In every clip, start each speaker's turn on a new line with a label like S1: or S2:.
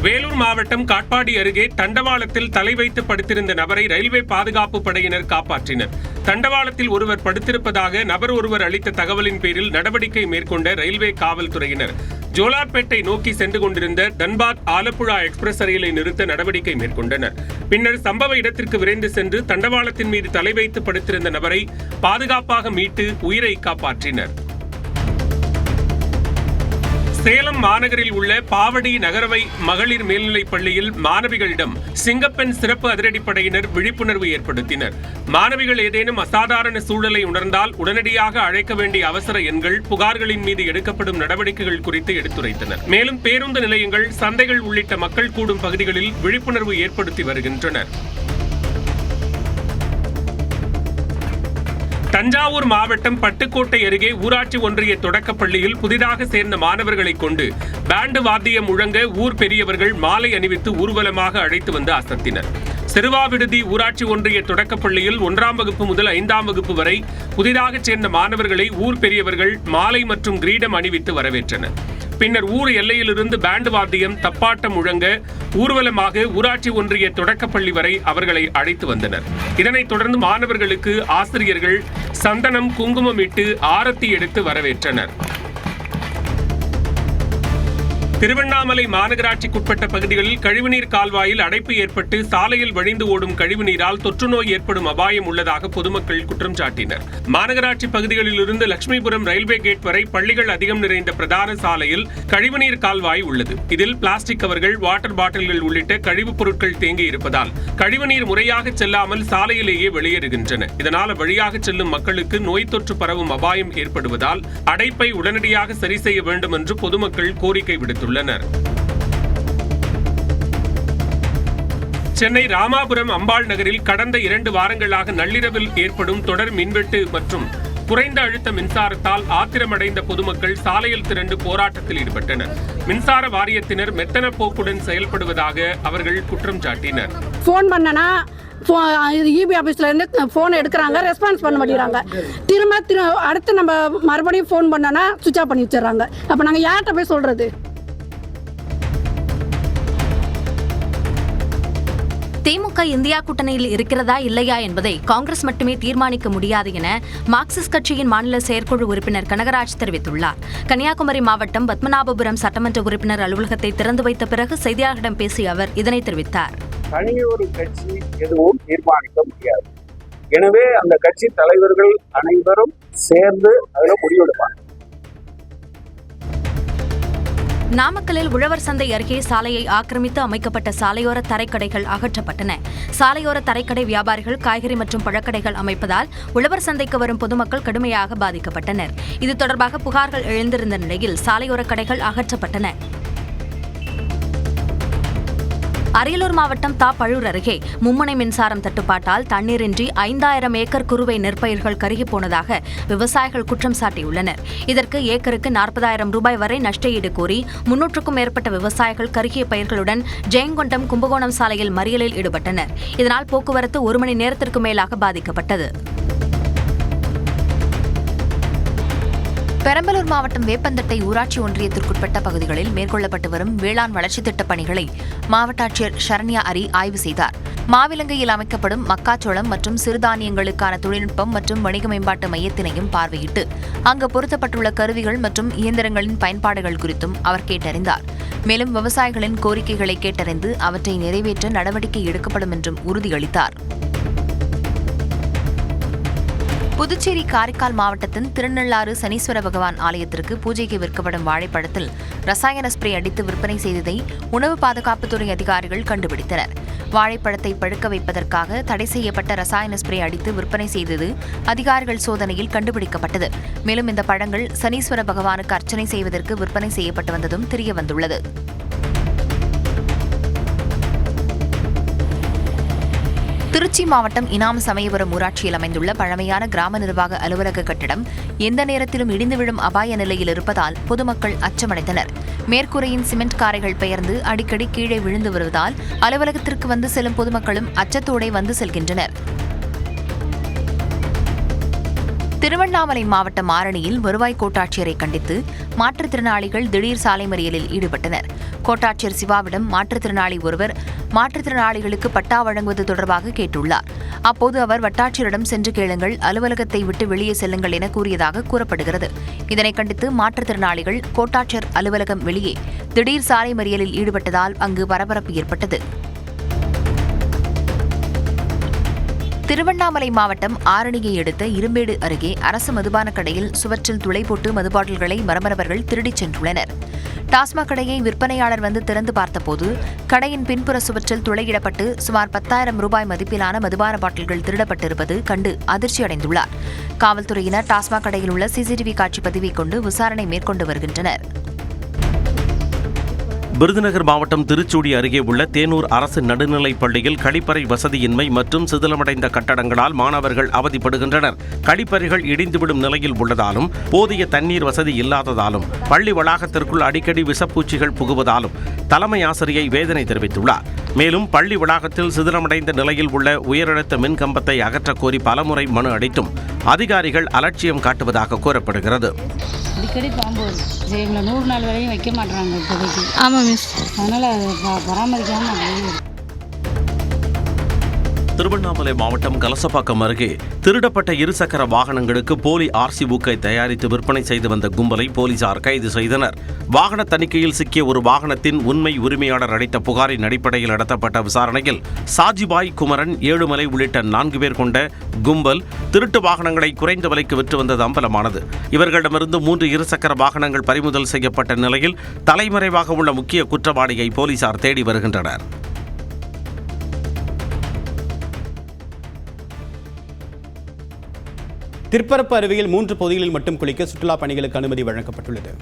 S1: வேலூர் மாவட்டம் காட்பாடி அருகே தண்டவாளத்தில் தலை வைத்து படுத்திருந்த நபரை ரயில்வே பாதுகாப்பு படையினர் காப்பாற்றினர். தண்டவாளத்தில் ஒருவர் படுத்திருப்பதாக நபர் ஒருவர் அளித்த தகவலின் பேரில் நடவடிக்கை மேற்கொண்ட ரயில்வே காவல்துறையினர் ஜோலார்பேட்டை நோக்கி சென்று கொண்டிருந்த தன்பாத் ஆலப்புழா எக்ஸ்பிரஸ் ரயிலை நிறுத்த நடவடிக்கை மேற்கொண்டனர். பின்னர் சம்பவ இடத்திற்கு விரைந்து சென்று தண்டவாளத்தின் மீது தலை வைத்து படுத்திருந்த நபரை பாதுகாப்பாக மீட்டு உயிரை காப்பாற்றினர். சேலம் மாநகரில் உள்ள பாவடி நகரவை மகளிர் மேல்நிலைப் பள்ளியில் மாணவிகளிடம் சிங்கப்பெண் சிறப்பு அதிரடிப்படையினர் விழிப்புணர்வு ஏற்படுத்தினர். மாணவிகள் ஏதேனும் அசாதாரண சூழலை உணர்ந்தால் உடனடியாக அழைக்க வேண்டிய அவசர எண்கள், புகார்களின் மீது எடுக்கப்படும் நடவடிக்கைகள் குறித்து எடுத்துரைத்தனர். மேலும் பேருந்து நிலையங்கள், சந்தைகள் உள்ளிட்ட மக்கள் கூடும் பகுதிகளில் விழிப்புணர்வு ஏற்படுத்தி வருகின்றனர். தஞ்சாவூர் மாவட்டம் பட்டுக்கோட்டை அருகே ஊராட்சி ஒன்றிய தொடக்கப்பள்ளியில் புதிதாக சேர்ந்த மாணவர்களை கொண்டு பேண்டு வாத்தியம் முழங்க ஊர் பெரியவர்கள் மாலை அணிவித்து ஊர்வலமாக அழைத்து வந்து அசத்தினர். சிறுவாவிடுதி ஊராட்சி ஒன்றிய தொடக்கப்பள்ளியில் 1ஆம் வகுப்பு முதல் 5ஆம் வகுப்பு வரை புதிதாக சேர்ந்த மாணவர்களை ஊர் பெரியவர்கள் மாலை மற்றும் கிரீடம் அணிவித்து வரவேற்றனர். பின்னர் ஊர் எல்லையிலிருந்து பேண்டு வாத்தியம், தப்பாட்டம் முழங்க ஊர்வலமாக ஊராட்சி ஒன்றிய தொடக்கப்பள்ளி வரை அவர்களை அழைத்து வந்தனர். இதனைத் தொடர்ந்து மாணவர்களுக்கு ஆசிரியர்கள் சந்தனம், குங்குமம் இட்டு ஆரத்தி எடுத்து வரவேற்றனர். திருவண்ணாமலை மாநகராட்சிக்குட்பட்ட பகுதிகளில் கழிவுநீர் கால்வாயில் அடைப்பு ஏற்பட்டு சாலையில் வழிந்து ஓடும் கழிவுநீரால் தொற்றுநோய் ஏற்படும் அபாயம் உள்ளதாக பொதுமக்கள் குற்றம் சாட்டினர். மாநகராட்சி பகுதிகளிலிருந்து லட்சுமிபுரம் ரயில்வே கேட் வரை பள்ளிகள் அதிகம் நிறைந்த பிரதான சாலையில் கழிவுநீர் கால்வாய் உள்ளது. இதில் பிளாஸ்டிக் கவர்கள், வாட்டர் பாட்டில்கள் உள்ளிட்ட கழிவுப் பொருட்கள் தேங்கி இருப்பதால் கழிவுநீர் முறையாக செல்லாமல் சாலையிலேயே வெளியேறுகின்றன. இதனால் வழியாக செல்லும் மக்களுக்கு நோய் தொற்று பரவும் அபாயம் ஏற்படுவதால் அடைப்பை உடனடியாக சரி செய்ய வேண்டும் என்று பொதுமக்கள் கோரிக்கை விடுத்துள்ளனர். சென்னை ராமாபுரம் அம்பாள் நகரில் கடந்த 2 வாரங்களாக நள்ளிரவில் ஏற்படும் தொடர் மின்வெட்டு மற்றும் குறைந்த அழுத்த மின்சாரத்தால் ஆத்திரமடைந்த பொதுமக்கள் சாலையில் திரண்டு போராட்டத்தில் ஈடுபட்டனர். மின்சார வாரியத்தினர் மெத்தன போக்குடன் செயல்படுவதாக அவர்கள் குற்றம் சாட்டினர்.
S2: ஃபோன் பண்ணனா இபி ஆஃபீஸில் இருந்து ஃபோன் எடுக்கிறாங்க, ரெஸ்பான்ஸ் பண்ண மாட்டேங்கிறாங்க. திரும்ப அடுத்து நம்ம மறுபடியும் ஃபோன் பண்ணோன்னா சுவிட்ச் ஆஃப் பண்ணி வச்சிடறாங்க. அப்போ நாங்கள் யார்கிட்ட போய் சொல்கிறது?
S3: திமுக இந்தியா கூட்டணியில் இருக்கிறதா இல்லையா என்பதை காங்கிரஸ் மட்டுமே தீர்மானிக்க முடியாது என மார்க்சிஸ்ட் கட்சியின் மாநில செயற்குழு உறுப்பினர் கனகராஜ் தெரிவித்துள்ளார். கன்னியாகுமரி மாவட்டம் பத்மநாபபுரம் சட்டமன்ற உறுப்பினர் அலுவலகத்தை திறந்து வைத்த பிறகு செய்தியாளர்களிடம் பேசிய அவர் இதனை தெரிவித்தார்.
S4: தனியொரு கட்சி எதுவும் தீர்மானிக்க முடியாது. எனவே அந்த கட்சி தலைவர்கள் அனைவரும் சேர்ந்து அதில் முடிவெடுப்பாங்க.
S3: நாமக்கல்லில் உழவர் சந்தை அருகே சாலையை ஆக்கிரமித்து அமைக்கப்பட்ட சாலையோர தரைக்கடைகள் அகற்றப்பட்டன. சாலையோர தரைக்கடை வியாபாரிகள் காய்கறி மற்றும் பழக்கடைகள் அமைப்பதால் உழவர் சந்தைக்கு வரும் பொதுமக்கள் கடுமையாக பாதிக்கப்பட்டனர். இது தொடர்பாக புகார்கள் எழுந்திருந்த நிலையில் சாலையோர கடைகள் அகற்றப்பட்டன. அரியலூர் மாவட்டம் பழூர் அருகே மும்முனை மின்சாரம் தட்டுப்பாட்டால் தண்ணீரின்றி 5000 ஏக்கர் குறுவை நெற்பயிர்கள் கருகிப் போனதாக விவசாயிகள் குற்றம் சாட்டியுள்ளனர். இதற்கு ஏக்கருக்கு 40,000 ரூபாய் வரை நஷ்டஈடு கோரி 300க்கும் மேற்பட்ட விவசாயிகள் கருகிய பயிர்களுடன் ஜெயங்கொண்டம் கும்பகோணம் சாலையில் மறியலில் ஈடுபட்டனர். இதனால் போக்குவரத்து 1 மணி நேரத்திற்கு மேலாக பாதிக்கப்பட்டது. பெரம்பலூர் மாவட்டம் வேப்பந்தட்டை ஊராட்சி ஒன்றியத்திற்குட்பட்ட பகுதிகளில் மேற்கொள்ளப்பட்டு வரும் வேளாண் வளர்ச்சித் திட்டப் பணிகளை மாவட்ட ஆட்சியர் சரண்யா அரி ஆய்வு செய்தார். மாவிலங்கையில் அமைக்கப்படும் மக்காச்சோளம் மற்றும் சிறுதானியங்களுக்கான தொழில்நுட்பம் மற்றும் வணிக மேம்பாட்டு மையத்தினையும் பார்வையிட்டு அங்கு பொருத்தப்பட்டுள்ள கருவிகள் மற்றும் இயந்திரங்களின் பயன்பாடுகள் குறித்தும் அவர் கேட்டறிந்தார். மேலும் விவசாயிகளின் கோரிக்கைகளை கேட்டறிந்து அவற்றை நிறைவேற்ற நடவடிக்கை எடுக்கப்படும் என்றும் உறுதியளித்தார். புதுச்சேரி காரைக்கால் மாவட்டத்தின் திருநள்ளாறு சனீஸ்வர பகவான் ஆலயத்திற்கு பூஜைக்கு விற்கப்படும் வாழைப்பழத்தில் ரசாயன ஸ்ப்ரே அடித்து விற்பனை செய்ததை உணவு பாதுகாப்புத்துறை அதிகாரிகள் கண்டுபிடித்தனர். வாழைப்பழத்தை பழுக்க வைப்பதற்காக தடை செய்யப்பட்ட ரசாயன ஸ்ப்ரே அடித்து விற்பனை செய்தது அதிகாரிகள் சோதனையில் கண்டுபிடிக்கப்பட்டது. மேலும் இந்த பழங்கள் சனீஸ்வர பகவானுக்கு அர்ச்சனை செய்வதற்கு விற்பனை செய்யப்பட்டு வந்ததும் தெரியவந்துள்ளது. திருச்சி மாவட்டம் இனாம் சமயபுரம் ஊராட்சியில் அமைந்துள்ள பழமையான கிராம நிர்வாக அலுவலக கட்டிடம் எந்த நேரத்திலும் இடிந்து விழும் அபாய நிலையில் இருப்பதால் பொதுமக்கள் அச்சமடைந்தனர். மேற்கூரையின் சிமெண்ட் காரைகள் பெயர்ந்து அடிக்கடி கீழே விழுந்து வருவதால் அலுவலகத்திற்கு வந்து செல்லும் பொதுமக்களும் அச்சத்தோடே வந்து செல்கின்றனர். திருவண்ணாமலை மாவட்டம் ஆரணியில் வருவாய் கோட்டாட்சியரை கண்டித்து மாற்றுத்திறனாளிகள் திடீர் சாலை மறியலில் ஈடுபட்டனர். கோட்டாட்சியர் சிவாவிடம் மாற்றுத்திறனாளி ஒருவர் மாற்றுத்திறனாளிகளுக்கு பட்டா வழங்குவது தொடர்பாக கேட்டுள்ளார். அப்போது அவர் வட்டாட்சியரிடம் சென்று கேளுங்கள், அலுவலகத்தை விட்டு வெளியே செல்லுங்கள் என கூறியதாக கூறப்படுகிறது. இதனை கண்டித்து மாற்றுத்திறனாளிகள் கோட்டாட்சியர் அலுவலகம் வெளியே திடீர் சாலை மறியலில் ஈடுபட்டதால் அங்கு பரபரப்பு ஏற்பட்டது. திருவண்ணாமலை மாவட்டம் ஆரணியை அடுத்த இரும்பேடு அருகே அரசு மதுபான கடையில் சுவற்றில் துளை போட்டு மதுபாட்டில்களை மர்மநபர்கள் திருடிச் சென்றுள்ளனர். டாஸ்மாக் கடையை விற்பனையாளர் வந்து திறந்து பார்த்தபோது கடையின் பின்புற சுவற்றில் துளையிடப்பட்டு சுமார் 10,000 ரூபாய் மதிப்பிலான மதுபான பாட்டில்கள் திருடப்பட்டிருப்பது கண்டு அதிர்ச்சியடைந்துள்ளார். காவல்துறையினர் டாஸ்மாக் கடையில் உள்ள சிசிடிவி காட்சி பதிவை கொண்டு விசாரணை மேற்கொண்டு வருகின்றனர்.
S5: விருதுநகர் மாவட்டம் திருச்சூடி அருகே உள்ள தேனூர் அரசு நடுநிலைப் பள்ளியில் கழிப்பறை வசதியின்மை மற்றும் சிதிலமடைந்த கட்டடங்களால் மாணவர்கள் அவதிப்படுகின்றனர். கழிப்பறைகள் இடிந்துவிடும் நிலையில் உள்ளதாலும் போதிய தண்ணீர் வசதி இல்லாததாலும் பள்ளி வளாகத்திற்குள் அடிக்கடி விஷப்பூச்சிகள் புகுவதாலும் தலைமை ஆசிரியை வேதனை தெரிவித்துள்ளார். மேலும் பள்ளி வளாகத்தில் சிதிலமடைந்த நிலையில் உள்ள உயரழுத்த மின் கம்பத்தை அகற்றக் கோரி பலமுறை மனு அளித்தும் அதிகாரிகள் அலட்சியம் காட்டுவதாக கூறப்படுகிறது.
S6: அடிக்கடி பாம்பு சரி 100 நாள் வரையும் வைக்க மாட்டாங்க இப்போதைக்கு.
S2: ஆமாம் மிஸ்.
S6: அதனால் அதை பராமரிக்காமல்.
S5: திருவண்ணாமலை மாவட்டம் கலசப்பாக்கம் அருகே திருடப்பட்ட இருசக்கர வாகனங்களுக்கு போலி ஆர்சி புக்கை தயாரித்து விற்பனை செய்து வந்த கும்பலை போலீசார் கைது செய்தனர். வாகன தணிக்கையில் சிக்கிய ஒரு வாகனத்தின் உண்மை உரிமையாளர் அளித்த புகாரின் அடிப்படையில் நடத்தப்பட்ட விசாரணையில் சாஜிபாய், குமரன், ஏழுமலை உள்ளிட்ட 4 பேர் கொண்ட கும்பல் திருட்டு வாகனங்களை குறைந்த விலைக்கு விற்று வந்தது அம்பலமானது. இவர்களிடமிருந்து 3 இருசக்கர வாகனங்கள் பறிமுதல் செய்யப்பட்ட நிலையில் தலைமறைவாக உள்ள முக்கிய குற்றவாளியை போலீசார் தேடி வருகின்றனர்.
S7: திருப்பரப்பு அருவியில் 3 பகுதிகளில் மட்டும் குளிக்க சுற்றுலா பயணிகளுக்கு அனுமதி வழங்கப்பட்டுள்ளது.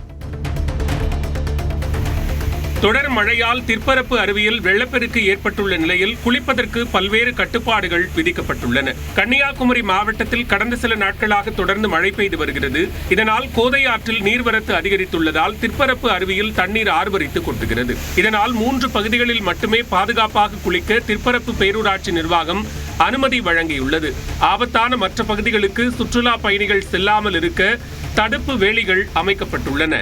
S1: தொடர் மழையால் திற்பரப்பு அருவியில் வெள்ளப்பெருக்கு ஏற்பட்டுள்ள நிலையில் குளிப்பதற்கு பல்வேறு கட்டுப்பாடுகள் விதிக்கப்பட்டுள்ளன. கன்னியாகுமரி மாவட்டத்தில் கடந்த சில நாட்களாக தொடர்ந்து மழை பெய்து வருகிறது. இதனால் கோதை ஆற்றில் நீர்வரத்து அதிகரித்துள்ளதால் திற்பரப்பு அருவியில் தண்ணீர் ஆர்ப்பரித்து கொட்டுகிறது. இதனால் 3 பகுதிகளில் மட்டுமே பாதுகாப்பாக குளிக்க திற்பரப்பு பேரூராட்சி நிர்வாகம் அனுமதி வழங்கியுள்ளது. ஆபத்தான மற்ற பகுதிகளுக்கு சுற்றுலா பயணிகள் செல்லாமல் இருக்க தடுப்பு வேலிகள் அமைக்கப்பட்டுள்ளன.